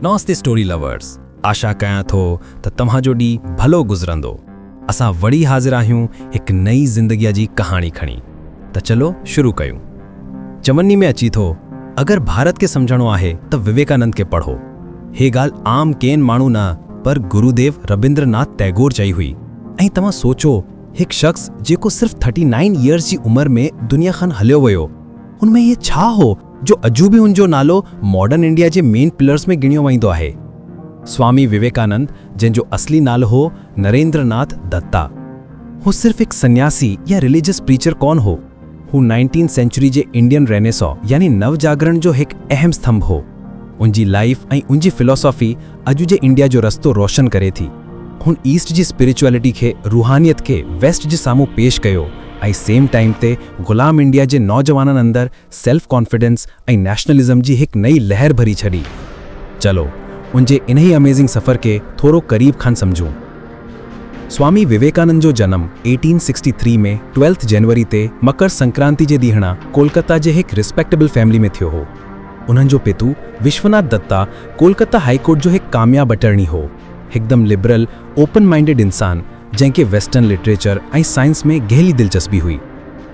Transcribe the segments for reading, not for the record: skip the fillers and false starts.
नमस्ते story lovers. आशा कयां थो त तव्हांजो ॾींहुं भलो गुज़रंदो। असां वरी हाज़िर आहियूं हिक नई ज़िंदगीअ जी कहाणी खणी। त चलो शुरू कयूं। चवन्नी में अची थो, अगर भारत के समझणो आहे त विवेकानंद के पढ़ो। हे ॻाल्हि आम केन माण्हू न पर गुरुदेव रविंद्रनाथ टैगोर चई हुई। ऐं तव्हां सोचो, हिकु शख़्स जेको सिर्फ़ 39 इयर्स जी उम्र में दुनिया खां हलियो वियो, उनमें इहे छा हो जो अॼु बि उनजो नालो मॉडर्न इंडिया जे मेन पिलर्स में गिणियो वेंदो आहे। स्वामी विवेकानंद, जंहिंजो असली नालो हो नरेंद्रनाथ दत्ता, हू सिर्फ़ हिकु सन्यासी या रिलीजियस प्रीचर कोन हो। हू 19th सेंचुरी जे इंडियन रेनेसॉ यानी नव जागरण जो हिकु अहम स्तंभ हो। उनजी लाइफ ऐं उनजी फिलॉसॉफी अॼु जे इंडिया जो रस्तो रोशन करे थी। हुन ईस्ट जी स्पिरिचुअलिटी खे, रूहानियत खे वेस्ट जे साम्हूं पेश कयो ऐं सेम टाइम ते ग़ुलाम इंडिया जे नौजवाननि अंदरि सेल्फ कॉन्फिडेंस ऐं नेशनलिज्म जी हिकु नई लहर भरी छॾी। चलो उनजे इन्ही अमेज़िंग सफ़र के थोरो क़रीब खां समझूं। स्वामी विवेकानंद जो जन्म 1863 में 12 जनवरी ते मकर संक्रांति जे ॾींहुं कोलकाता जे हिकु रिस्पेक्टेबल फैमिली में थियो हो। उन्हनि जो पितु विश्वनाथ दत्ता कोलकाता हाईकोर्ट जो हिकु कामयाब अटर्नी हो, हिकदम लिबरल, ओपन माइंडेड इंसान जंहिंखे वेस्टर्न लिटरेचर ऐं साइंस में गहरी दिलचस्पी हुई।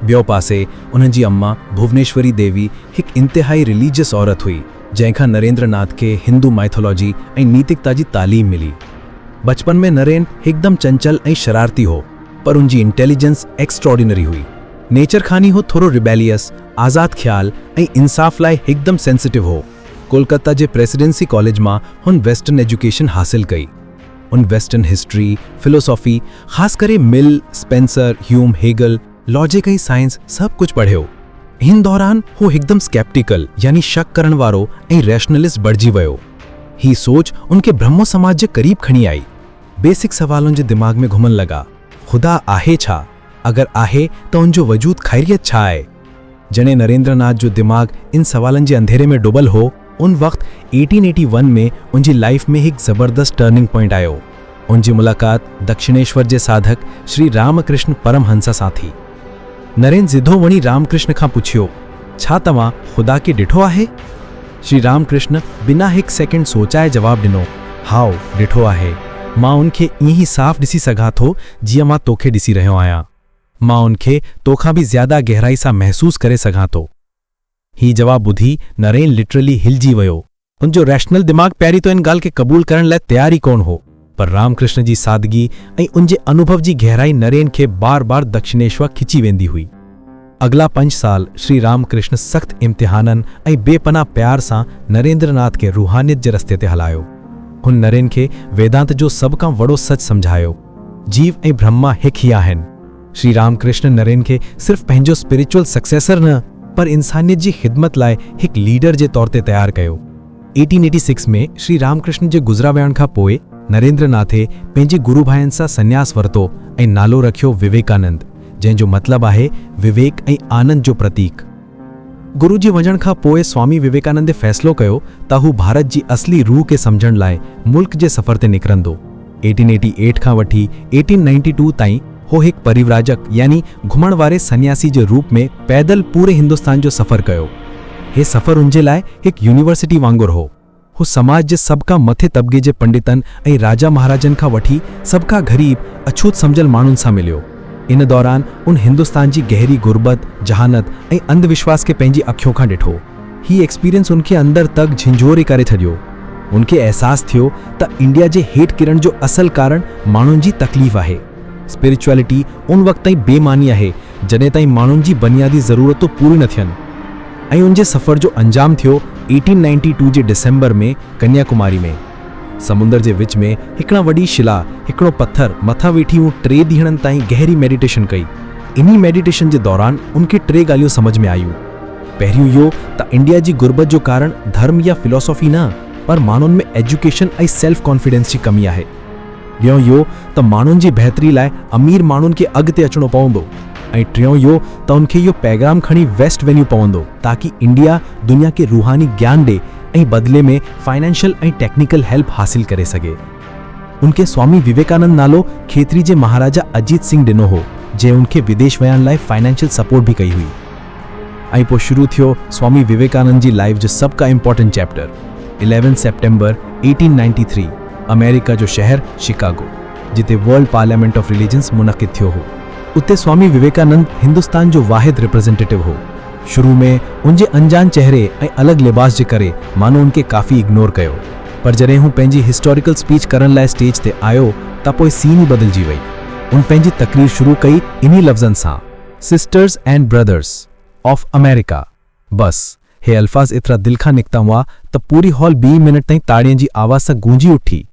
ॿियो पासे उन्हनि जी अम्मा भुवनेश्वरी देवी हिकु इंतिहाई रिलीजियस औरत हुई, जंहिंखां नरेंद्रनाथ खे हिंदू माइथोलॉजी ऐं नीतिकता जी तालीम मिली। बचपन में नरेन हिकदम चंचल ऐं शरारती हो, पर उनजी इंटेलिजेंस एक्स्ट्रॉर्डिनरी हुई। नेचर खानी हो थोरो रिबेलियस, आज़ाद ख्याल ऐं इंसाफ़ लाइ हिकदम सेंसिटिव हो। कोलकाता जे प्रेसिडेंसी कॉलेज मां हुन वेस्टर्न एजुकेशन हासिल कई। उन वेस्टर्न हिस्ट्री, फिलोसॉफी, ख़ासि करे मिल, स्पेंसर, ह्यूम, हेगल, लॉजिक ऐं साइंस सभु कुझु पढ़ियो। हिन दौरान हू हिकदम स्केप्टिकल यानी शक करण वारो ऐं रैशनलिस्ट बणिजी वियो। ही सोच उनके ब्रह्मो समाज जे क़रीब खणी आई। बेसिक सवालनि जे दिमाग़ में घुमण लॻा। ख़ुदा आहे छा? अगर आहे त उनजो वजूद ख़ैरियत छा आहे? जॾहिं नरेंद्रनाथ जो दिमाग़ इन सवालनि जे अंधेरे में डुबल हो, उन वक़्त 1881 में उनजी लाइफ में हिकु ज़बरदस्त टर्निंग पॉइंट आयो। उनजी मुलाक़ात दक्षिणेश्वर जे साधक श्री रामकृष्ण परमहंस सां थी। नरेन ज़िदो वणी रामकृष्ण खां पुछियो, छा तव्हां ख़ुदा खे ॾिठो आहे? श्री रामकृष्ण बिना हिकु सेकेंड सोचाए जवाबु ॾिनो, हाउ, ॾिठो आहे। मां उनखे ईअं ई साफ़ ॾिसी सघां थो जीअं मां तोखे ॾिसी रहियो आहियां। मां उनखे तोखां बि ज़्यादा गहराई सां महसूसु करे सघां थो। ही जवाबु ॿुधी नरेन लिटरली हिलजी वियो। उनजो रैशनल दिमाग़ पहिरीं तो इन ॻाल्हि खे क़बूल करण लाइ तयार ई कोन हो, पर रामकृष्ण जी सादगी ऐं उनजे अनुभव जी गहराई नरेन खे बार बार दक्षिणेश्वर खिची वेंदी हुई। अगला 5 साल श्री रामकृष्ण सख़्त इम्तिहाननि ऐं बेपनाह प्यार सां नरेंद्रनाथ खे रूहानियत जे रस्ते ते हलायो। हुन नरेन खे वेदांत जो सभ खां वॾो सच समझायो। जीव ऐं ब्रह्मा हिकु ई आहिनि। श्री रामकृष्ण नरेन खे सिर्फ़ पंहिंजो स्पिरिचुअल सक्सेसर न, पर इंसानियत जी ख़िदमत लाइ हिकु लीडर जे तौर ते तयारु कयो। 1886 में श्री रामकृष्ण जे गुज़रा वञण खां पोइ नरेंद्रनाथे पंहिंजे गुरु भाइनि सां संन्यास वरितो ऐं नालो रखियो विवेकानंद, जंहिंजो मतिलबु आहे विवेक ऐं आनंद जो प्रतीक। गुरु जी वञण खां पोइ स्वामी विवेकानंदे फ़ैसिलो कयो त हू भारत जी असली रूह खे सम्झण लाइ मुल्क जे सफ़र ते निकिरंदो। 1888 खां वठी 1892 ताईं हो हिकु परिव्राजक यानी घुमण वारे सन्यासी जे रूप में पैदल पूरे हिंदुस्तान जो सफ़र कयो। हे सफ़र उनजे लाइ हिकु यूनिवर्सिटी वांगुरु हो। हू समाज जे सभ खां मथे तबके जे पंडितनि ऐं राजा महाराजनि खां वठी सभ खां ग़रीब, अछूत समझल माण्हुनि सां मिलियो। इन दौरान उन हिंदुस्तान जी गहरी गुरबत, जहानत ऐं अंधविश्वास खे पंहिंजी अखियों खां ॾिठो। ही एक्सपीरियंस उनखे अंदर तक झिंझोरे करे छॾियो। उनखे अहसासु थियो त इंडिया जे हेठि किरण जो असल कारण माण्हुनि जी तकलीफ़ आहे। स्पिरिचुअलिटी उन वक़्त ताईं बेमानी आहे जॾहिं ताईं माण्हुनि जी बुनियादी ज़रूरतूं पूरी न थियनि। ऐं उनजे सफ़र जो अंजाम थियो 1892 जे डिसंबर में कन्याकुमारी में। समुंदर जे विच में हिकिड़ा वॾी शिला, हिकिड़ो पत्थर मथां वेठी हूं 3 ॾींहंनि ताईं गहरी मेडिटेशन कई। इन्ही मेडिटेशन जे दौरान उनखे 3 ॻाल्हियूं समझ में आयूं। पहिरियों इहो त इंडिया जी गुरबत जो कारण धर्म या फिलॉसॉफी न, पर माण्हुनि में एजुकेशन ऐं सेल्फ कॉन्फिडेंस जी कमी आहे। ॿियों इहो त माण्हुनि जी बहितरी लाइ अमीर माण्हुनि खे अॻिते अचणो पवंदो। ऐं टियों इहो त उनखे इहो पैगाम खणी वेस्ट वञणो पवंदो ताकि इंडिया दुनिया खे रूहानी ज्ञान ॾे ऐं बदिले में फाइनेंशियल ऐं टेक्निकल हेल्प हासिल करे सघे। उनखे स्वामी विवेकानंद नालो खेतरी जे महाराजा अजीत सिंह ॾिनो हो, जंहिं उनखे विदेश वञण लाइ फाइनेंशियल सपोर्ट भी कई हुई। ऐं पोइ शुरू थियो स्वामी विवेकानंद जी लाइफ जो सभ खां इम्पोर्टेंट चैप्टर। 11 सितंबर 1893 अमेरिका जो शहर शिकागो जिते वर्ल्ड पार्लियामेंट ऑफ रिलीजन्स मुनक़िद थियो हो उते स्वामी विवेकानंद हिंदुस्तान जो वाहिद रिप्रेजेंटेटिव हो। शुरू में उनजे अनजान चेहरे ऐं अलग लिबास जे करे मानो उनके काफ़ी इग्नोर कयो, पर जॾहिं हू पंहिंजी हिस्टोरिकल स्पीच करण लाइ स्टेज ते आयो त पोइ सीन ई बदिलजी वई। उन पंहिंजी तकरीर शुरू कई इन्ही लफ़्ज़नि सां, sisters and brothers of America. बस हे अल्फाज़ एतिरा दिल खां निकिता हुआ त पूरी हॉल 20 मिनट ताईं ताड़ियुनि जी आवाज़ सां गूंजी उठी।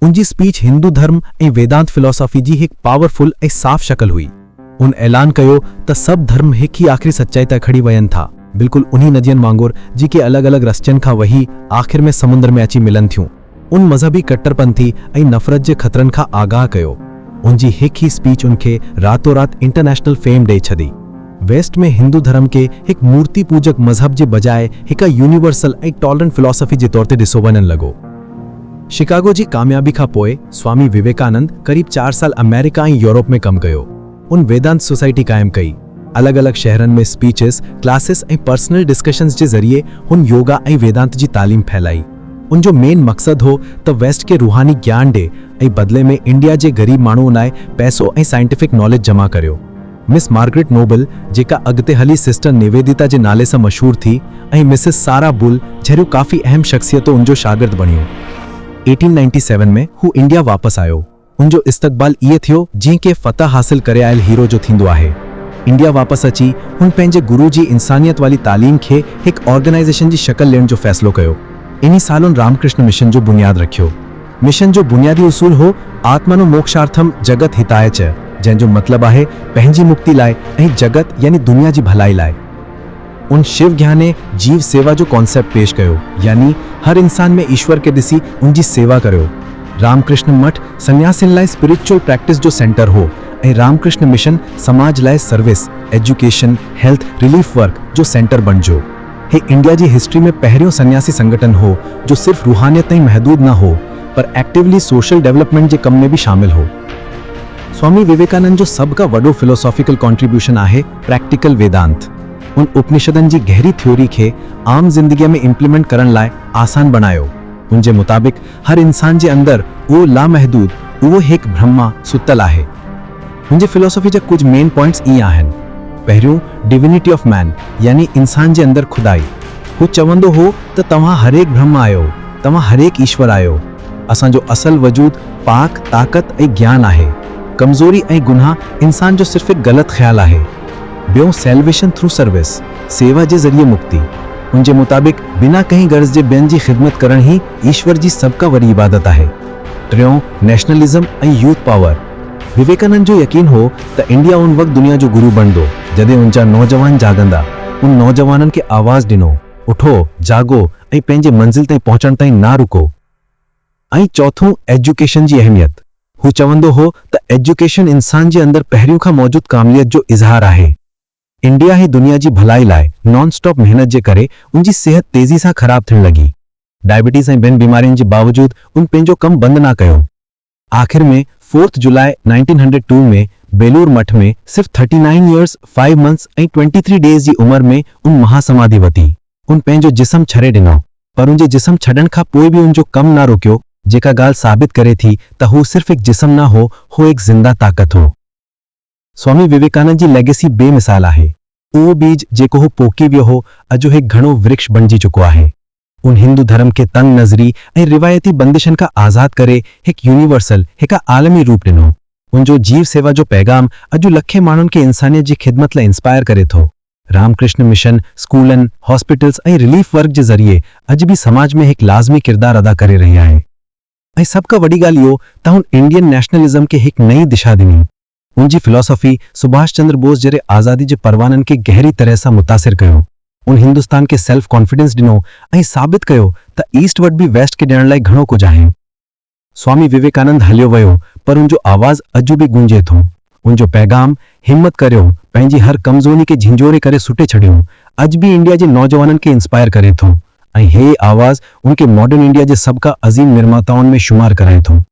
उनजी स्पीच हिंदू धर्म ऐं वेदांत फिलॉसफी जी हिकु पावरफुल ऐं साफ़ शक्ल हुई। उन ऐलान कयो त सभु धर्म हिकु ही आख़िरी सच्चाई ताईं खड़ी वयनि था, बिल्कुलु उन्ही नदियुनि वांगुरु जेके अलॻि अलॻि रस्तियुनि खां वही आख़िर में समुंद्र में अची मिलनि थियूं। उन मज़हबी कट्टरपंथी ऐं नफ़रत जे ख़तरनि खां आगाह कयो। उनजी हिकु ही स्पीच उनखे रातों रात इंटरनेशनल फेम ॾेई छॾी। वेस्ट में हिंदू धर्म के हिकु मूर्ति पूजक मज़हब जे बजाय हिकु यूनिवर्सल ऐं टॉलरेंट फिलॉसफी जे तौर ते ॾिसो वञणु लॻो। शिकागो जी कामयाबी खां पोइ स्वामी विवेकानंद करीब 4 साल अमेरिका ऐं यूरोप में कमु कयो। उन वेदांत सोसाइटी कायम कई। अलॻि अलॻि शहरनि में स्पीचेस, क्लासेस ऐं पर्सनल डिस्कशन्स जे ज़रिए हुन योगा ऐं वेदांत जी तालीम फैलाई। उनजो मेन मक़सदु हो त वेस्ट खे रूहानी ज्ञान ॾे ऐं बदिले में इंडिया जे ग़रीब माण्हुनि लाइ पैसो ऐं साइंटिफिक नॉलेज जमा करियो। मिस मार्गरेट नोबल जेका अॻिते हली सिस्टर निवेदिता जे नाले सां मशहूर थी ऐं मिसिस सारा बुल जहिड़ियूं काफ़ी अहम शख़्सियतूं उनजो शागिर्द बणियूं। 1897 में हू इंडिया वापसि आयो। उनजो इस्तक़बाल इहे थियो जीअं के फ़तह हासिल करे आयल हीरो जो थींदो आहे। इंडिया वापसि अची हुन पंहिंजे गुरु जी इंसानियत वाली तालीम खे हिकु ऑर्गेनाइज़ेशन जी शक्ल ॾियण जो फ़ैसिलो कयो। इन्ही साल हुन रामकृष्ण मिशन जो बुनियाद रखियो। मिशन जो बुनियादी उसूल हो आत्मनो मोक्षार्थम जगत हिताय च, जंहिंजो मतिलबु आहे पंहिंजी मुक्ति लाइ ऐं जगत यानी दुनिया जी भलाई लाइ। उन शिव ज्ञाने जीव सेवा जो कॉन्सेप्ट पेश कयो, यानी हर इंसान में ईश्वर के ॾिसी उनजी सेवा करियो। रामकृष्ण मठ सन्यासियुनि लाइ स्पिरिचुअल प्रैक्टिस जो सेंटर हो ऐं रामकृष्ण मिशन समाज लाइ service, education, health, relief work जो सेंटर बणिजो। हे इंडिया जी हिस्ट्री में पहिरियों सन्यासी संगठन हो जो सिर्फ रूहानियत ताईं महदूद न हो पर एक्टिवली सोशल डेवलपमेंट जे कम में भी शामिल हो। स्वामी विवेकानंद जो सब का वॾो फिलोसॉफिकल कॉन्ट्रीब्यूशन आहे प्रैक्टिकल वेदांत। उन उपनिषदनि जी गहरी थ्योरी खे आम जिंदगी में इम्प्लीमेंट करण लाइ आसान बनायो। उनजे मुताबिक हर इंसान जे अंदर उहो लामहदूद, उहो हिकु ब्रह्मा सुतल आहे। उनजे फिलोसॉफी जा कुछ मेन पॉइंट्स ई आहिनि। पहिरियों डिविनिटी ऑफ मैन, यानी इंसान जे अंदर खुदाई। हू चवंदो हो त तव्हां हर एक ब्रह्म आहियो, तव्हां हर एक ईश्वर आहियो। असांजो असल वजूद पाक, ताकत ऐं ज्ञान आहे। कमज़ोरी ऐं गुनाह इंसान जो सिर्फ़ हिकु ग़लति ख़्याल आहे। ॿियों सेल्वेशन थ्रू सर्विस, सेवा जे ज़रिए मुक्ति। उनजे मुताबिक बिना कहीं गर्ज जे ॿियनि जी ख़िदमत करण ही ईश्वर जी सब का वॾी इबादत आहे। टियों नेशनलिज्म ऐं यूथ पावर। विवेकानंद जो यकीन हो त इंडिया उन वक़्तु दुनिया जो गुरु बणंदो जॾहिं उनजा नौजवान जागंदा। उन नौजवाननि खे आवाज़ ॾिनो, उठो, जागो ऐं पंहिंजे मंज़िल ताईं पहुचण ताईं ना रुको। ऐं चौथों एजुकेशन जी अहमियत। हू चवंदो हो त एजुकेशन इंसान जे अंदर पहिरियों खां मौजूद कामिलियत जो इज़हार आहे। इंडिया ही दुनिया जी भलाई लाइ नॉन स्टॉप मेहनत जे करे उनजी सेहत तेज़ी सां ख़राब थियण लगी। डायबिटीज़ ऐं ॿियनि बीमारियुनि जे बावजूद उन पंहिंजो कमु बंदि न कयो। आख़िर में 4 जुलाई 1902 में बेलूर मठ में सिर्फ 39 इयर्स 5 मंथ्स ऐं 23 डेज़ जी उम्र में उन महासमाधि वती। उन पंहिंजो जिस्म छॾे ॾिनो, पर उनजे जिस्म छॾण खां पोइ बि उनजो कमु न रोकियो, जेका ॻाल्हि साबित करे थी त हू सिर्फ हिकु जिस्म न हो, हू हिकु ज़िंदा ताक़त हो। स्वामी विवेकानंद जी लेगेसी बेमिसाल आहे। उहो बीज जेको हू पोखी वियो हो अॼु हिकु घणो वृक्ष बणिजी चुको आहे। उन हिंदू धर्म खे तंग नज़री ऐं रिवायती बंदिशनि खां आज़ाद करे हिकु यूनिवर्सल, हिकु आलमी रूप ॾिनो। उनजो जीव सेवा जो पैगाम अॼु लखे माण्हुनि खे इंसानियत जी ख़िदमत लाइ इंस्पायर करे थो। रामकृष्ण मिशन स्कूलनि, हॉस्पिटल्स ऐं रिलीफ वर्क जे ज़रिए अॼु बि समाज में हिकु लाज़मी किरदारु अदा करे रही आहे। ऐं सभ खां वॾी ॻाल्हि इहो त हुन इंडियन नेशनलिज़म खे हिकु नई दिशा ॾिनी। उनजी फिलॉसफी सुभाष चंद्र बोस जहिड़े आज़ादी जे परवाननि खे गहरी तरह सां मुतासिर कयो। उन हिंदुस्तान खे सेल्फ कॉन्फिडेंस ॾिनो ऐं साबित कयो त ईस्टवर्ड बि वेस्ट खे ॾियण लाइ घणो कुझु आहे। स्वामी विवेकानंद हलियो वियो, पर उनजो आवाज़ अॼु बि गूंजे थो। उनजो पैगाम हिम्मत करियो, पंहिंजी हर कमज़ोरी खे झिंझोरे करे सुटे छॾियो, अॼु बि इंडिया जे नौजवाननि खे इंस्पायर करे थो। ऐं हे आवाज़ उनखे मॉडर्न इंडिया जे सभ खां अज़ीम निर्माताउनि में शुमार कराए थो।